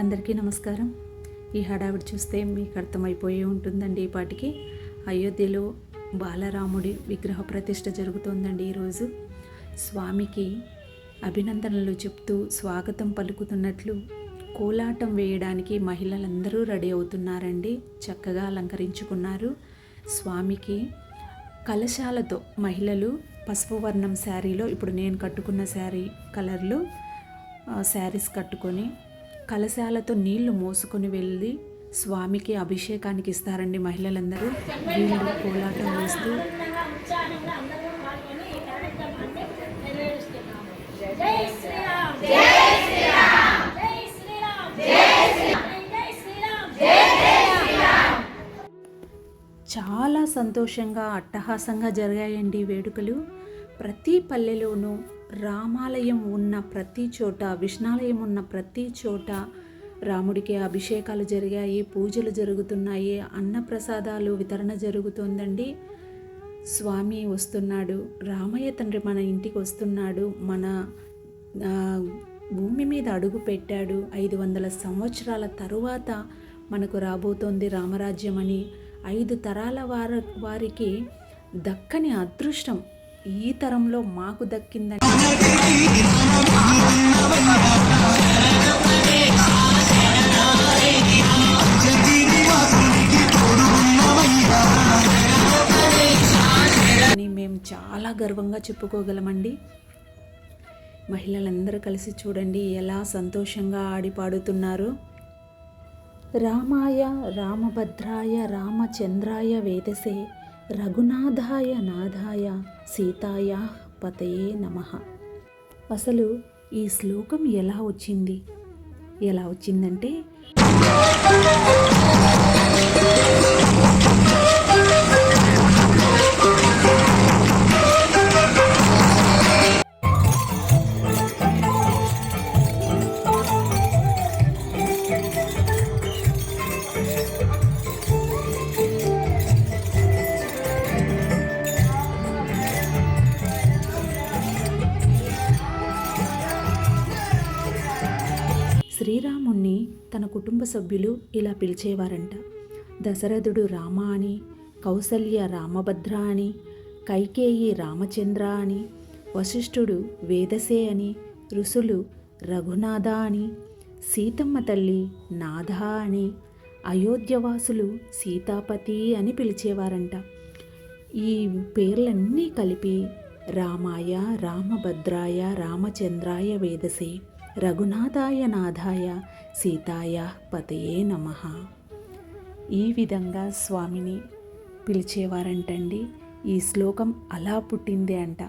అందరికీ నమస్కారం. ఈ హడావిడి చూస్తే మీకు అర్థమైపోయి ఉంటుందండి. ఈ పాటికి అయోధ్యలో బాలరాముడి విగ్రహ ప్రతిష్ఠ జరుగుతోందండి. ఈరోజు స్వామికి అభినందనలు చెప్తూ స్వాగతం పలుకుతున్నట్లు కోలాటం వేయడానికి మహిళలందరూ రెడీ అవుతున్నారండి. చక్కగా అలంకరించుకున్నారు. స్వామికి కలశాలతో మహిళలు పసుపు వర్ణం శారీలో, ఇప్పుడు నేను కట్టుకున్న శారీ కలర్లో శారీస్ కట్టుకొని కలశాలతో నీళ్లు మోసుకొని వెళ్ళి స్వామికి అభిషేకానికి ఇస్తారండి మహిళలందరూ. వీళ్ళు కోలాటం వేస్తూ చాలా సంతోషంగా అట్టహాసంగా జరిగాయండి వేడుకలు. ప్రతి పల్లెలోనూ రామాలయం ఉన్న ప్రతి చోట, విష్ణాలయం ఉన్న ప్రతి చోట రాముడికి అభిషేకాలు జరిగాయి, పూజలు జరుగుతున్నాయి, అన్నప్రసాదాలు వితరణ జరుగుతోందండి. స్వామి వస్తున్నాడు, రామయ్య తండ్రి మన ఇంటికి వస్తున్నాడు, మన భూమి మీద అడుగు పెట్టాడు, 500 సంవత్సరాల తరువాత మనకు రాబోతోంది రామరాజ్యం అని 5 తరాల వారికి దక్కని అదృష్టం ఈ తరంలో మాకు దక్కిందని మేము చాలా గర్వంగా చెప్పుకోగలమండి. మహిళలందరూ కలిసి చూడండి ఎలా సంతోషంగా ఆడిపాడుతున్నారు. రామాయ రామభద్రాయ రామచంద్రాయ వేదసే రఘునాథాయ నాథాయ సీతాయ పతయే నమః. అసలు ఈ శ్లోకం ఎలా వచ్చిందంటే శ్రీరాముణ్ణి తన కుటుంబ సభ్యులు ఇలా పిలిచేవారంట. దశరథుడు రామ అని, కౌసల్య రామభద్ర అని, కైకేయి రామచంద్ర అని, వశిష్ఠుడు వేదసే అని, ఋషులు రఘునాథ అని, సీతమ్మ తల్లి నాథ అని, అయోధ్యవాసులు సీతాపతి అని పిలిచేవారంట. ఈ పేర్లన్నీ కలిపి రామాయ రామభద్రాయ రామచంద్రాయ వేదసే రఘునాథాయ నాథాయ సీతాయ పతయే నమః. ఈ విధంగా స్వామిని పిలిచేవారంటండి. ఈ శ్లోకం అలా పుట్టిందే అంట.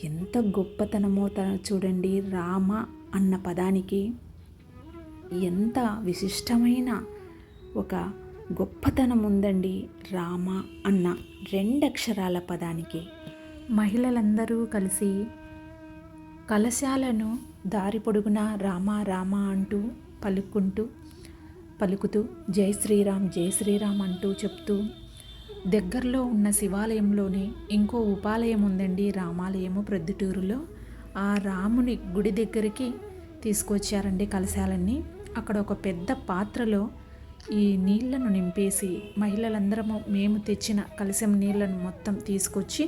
ఎంత గొప్పతనమో చూడండి. రామ అన్న పదానికి ఎంత విశిష్టమైన ఒక గొప్పతనం ఉందండి. రామ అన్న 2 అక్షరాల పదానికి. మహిళలందరూ కలిసి కలశాలను దారి పొడుగునా రామ రామ అంటూ పలుకుతూ జై శ్రీరామ్ జై శ్రీరామ్ అంటూ చెప్తూ, దగ్గరలో ఉన్న శివాలయంలోనే ఇంకో ఉపాలయం ఉందండి, రామాలయము ప్రొద్దుటూరులో. ఆ రాముని గుడి దగ్గరికి తీసుకొచ్చారండి కలశాలన్నీ. అక్కడ ఒక పెద్ద పాత్రలో ఈ నీళ్లను నింపేసి మహిళలందరము మేము తెచ్చిన కలశం నీళ్లను మొత్తం తీసుకొచ్చి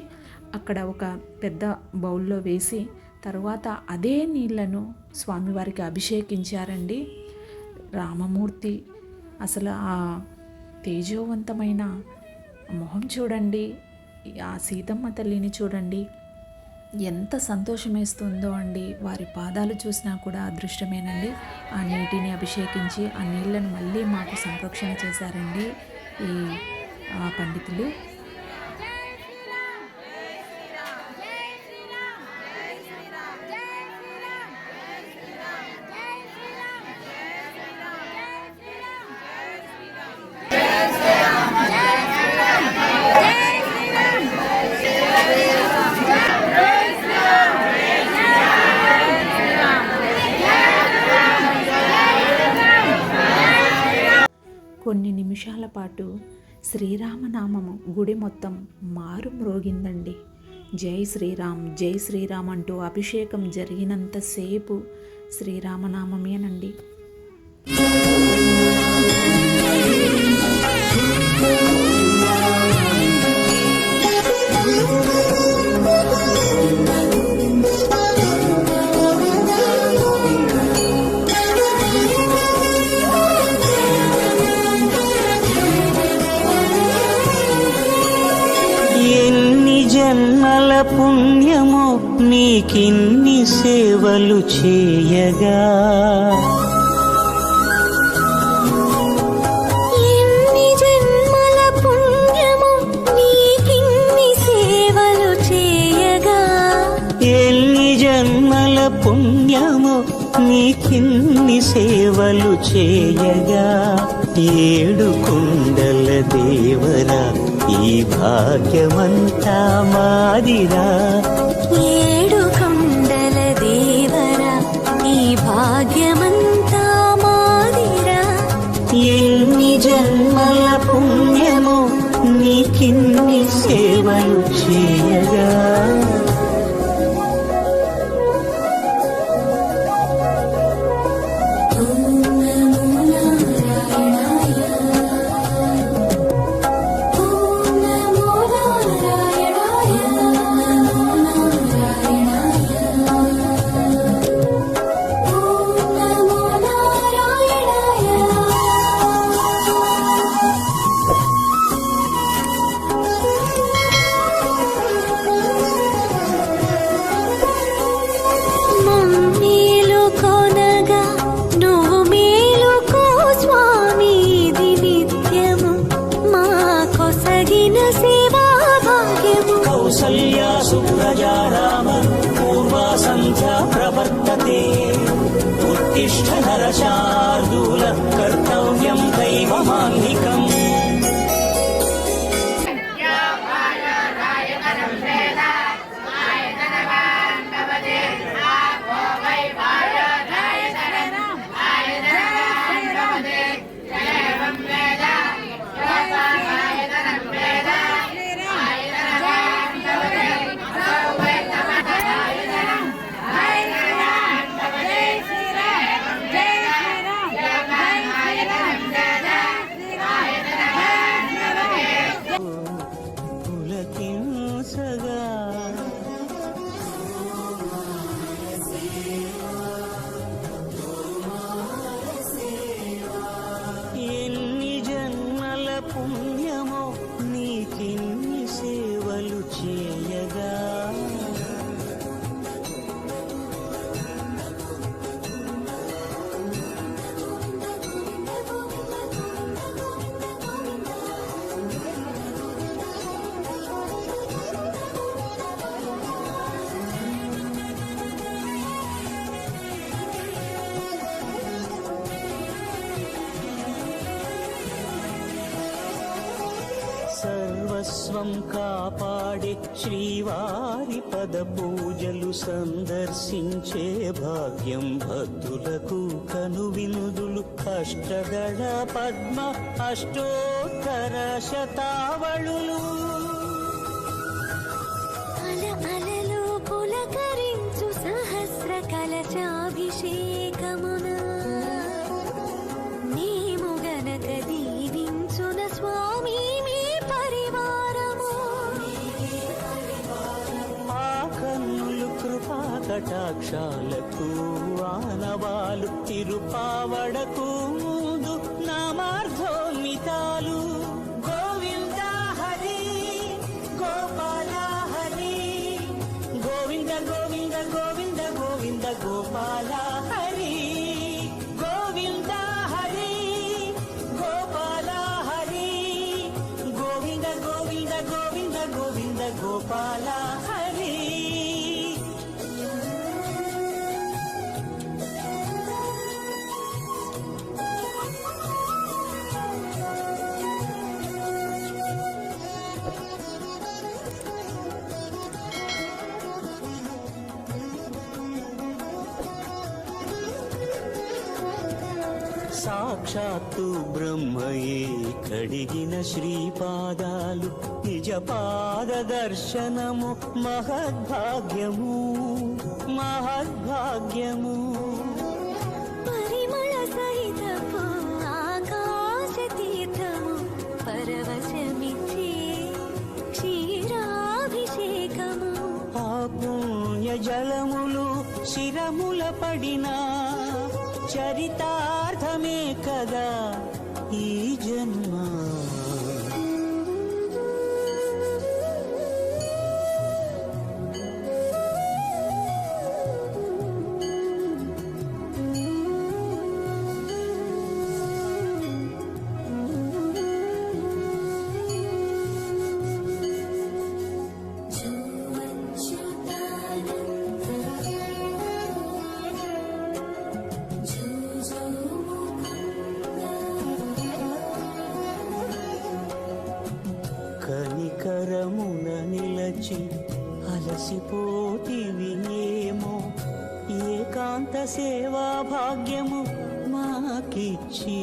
అక్కడ ఒక పెద్ద బౌల్లో వేసి తరువాత అదే నీళ్లను స్వామివారికి అభిషేకించారండి. రామమూర్తి అసలు ఆ తేజోవంతమైన మొహం చూడండి, ఆ సీతమ్మ తల్లిని చూడండి, ఎంత సంతోషమేస్తుందో అండి. వారి పాదాలు చూసినా కూడా అదృష్టమేనండి. ఆ నీటిని అభిషేకించి ఆ నీళ్లను మళ్ళీ మాకు సంరక్షణ చేశారండి ఈ పండితులు. కొన్ని నిమిషాల పాటు శ్రీరామనామము గుడి మొత్తం మారుమ్రోగిందండి. జై శ్రీరామ్ అంటూ అభిషేకం జరిగినంతసేపు శ్రీరామనామమేనండి. జన్మల పుణ్యము నీకిన్ని సేవలు చేయగా, ఎన్ని జన్మల పుణ్యము నీకిన్ని సేవలు చేయగా, ఎన్ని జన్మల పుణ్యము నీకిన్ని సేవలు చేయగా, ఏడు కుండల దేవరా ఈ భాగ్యమంతా మాదిరా, ఏడు కొండల దేవరా ఈ భాగ్యమంతా మాదిరా, ఎన్ని జన్మల పుణ్యము నీకిన్ని సేవలు చేయగా. కౌసల్యా సుప్రజా రామ పూర్వా సంధ్యా ప్రవర్తతే, ఉత్తిష్ఠ నరశార్దూల కర్తవ్యం దైవమాన్నికం. ఎన్ని జన్మల పుణ్యమో నీకిన్ని సేవలు చేయగా, సర్వస్వం కాపాడే శ్రీవారి పద పూజలు సందర్శించే భాగ్యం భక్తులకు కనువినుదులు, అష్టదళ పద్మ అష్టోత్తర శతావళులు, అలలు పులకరించు సహస్ర కలశాభిషేకమున నీము గనక దీవించున స్వామి మీ పరివారము, ఆ కన్నులు కృపా కటాక్షాలకు ఆనవాలు, తిరుపావడకు ముందు నామార్థోన్మితాలు. గోవింద హరి గోపాల హరి, గోవింద గోవింద గోవింద గోవింద గోపాల హరి, గోవింద హరి గోపాల హరి, గోవింద గోవింద గోవింద గోవింద గోపాల హరి. సాక్షాత్తు బ్రహ్మయే కడిగిన శ్రీపాదాలు, నిజ పాద దర్శనము మహద్భాగ్యము మహద్భాగ్యము. పరిమళ సహిత జలములు శిరముల పడినా చరితార్థమే కదా ఈ జన్మ. కనికరమున నిలచి అలసిపోతివి ఏమో, ఏకాంత సేవా భాగ్యము మాకిచ్చి